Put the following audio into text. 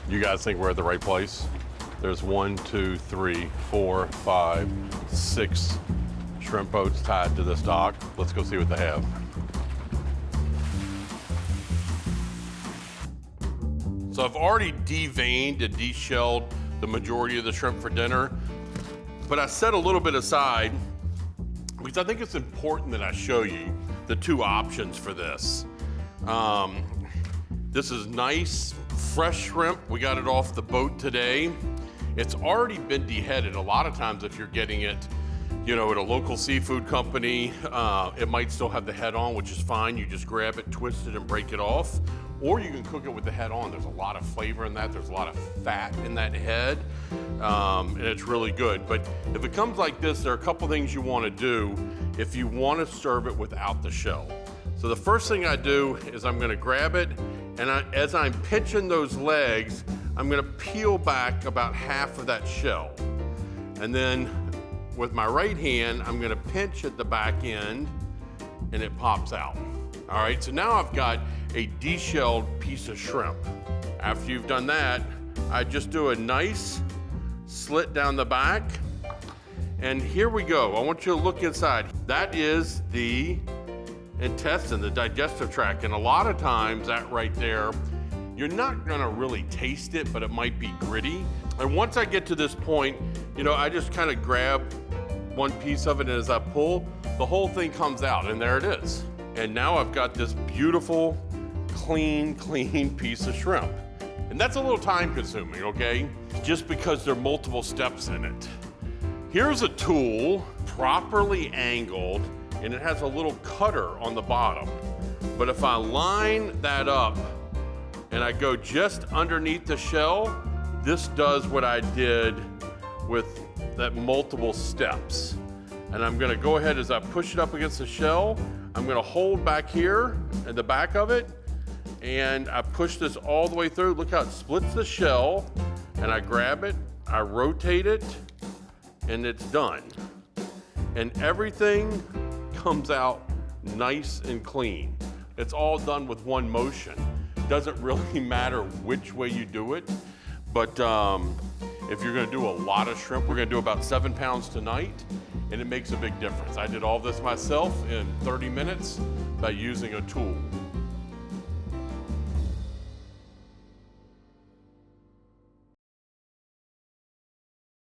You guys think we're at the right place? There's 1, 2, 3, 4, 5, 6 shrimp boats tied to this dock. Let's go see what they have. So I've already deveined and deshelled the majority of the shrimp for dinner, but I set a little bit aside because I think it's important that I show you the two options for this. This is nice, fresh shrimp. We got it off the boat today. It's already been deheaded. A lot of times if you're getting it, you know, at a local seafood company, it might still have the head on, which is fine. You just grab it, twist it, and break it off. Or you can cook it with the head on. There's a lot of flavor in that. There's a lot of fat in that head, and it's really good. But if it comes like this, there are a couple things you want to do if you want to serve it without the shell. So the first thing I do is I'm going to grab it, and as I'm pinching those legs, I'm going to peel back about half of that shell. And then with my right hand, I'm going to pinch at the back end, and it pops out. All right, so now I've got a deshelled piece of shrimp. After you've done that, I just do a nice slit down the back, and here we go. I want you to look inside. That is the intestine, the digestive tract, and a lot of times that right there, you're not gonna really taste it, but it might be gritty. And once I get to this point, you know, I just kind of grab one piece of it, and as I pull, the whole thing comes out, and there it is. And now I've got this beautiful, clean piece of shrimp. And that's a little time consuming, okay? Just because there are multiple steps in it. Here's a tool, properly angled, and it has a little cutter on the bottom. But if I line that up and I go just underneath the shell, this does what I did with that multiple steps. And I'm gonna go ahead as I push it up against the shell, I'm gonna hold back here at the back of it, and I push this all the way through. Look how it splits the shell, and I grab it, I rotate it, and it's done. And everything comes out nice and clean. It's all done with one motion. Doesn't really matter which way you do it, but if you're gonna do a lot of shrimp, we're gonna do about 7 pounds tonight, and it makes a big difference. I did all this myself in 30 minutes by using a tool.